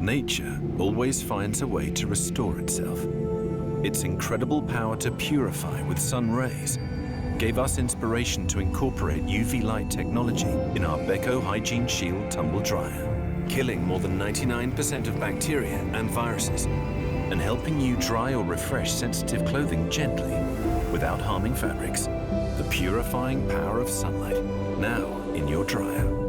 Nature always finds a way to restore itself. Its incredible power to purify with sun rays gave us inspiration to incorporate UV light technology in our Beko HygieneShield tumble dryer, killing more than 99% of bacteria and viruses, and helping you dry or refresh sensitive clothing gently without harming fabrics. The purifying power of sunlight, now in your dryer.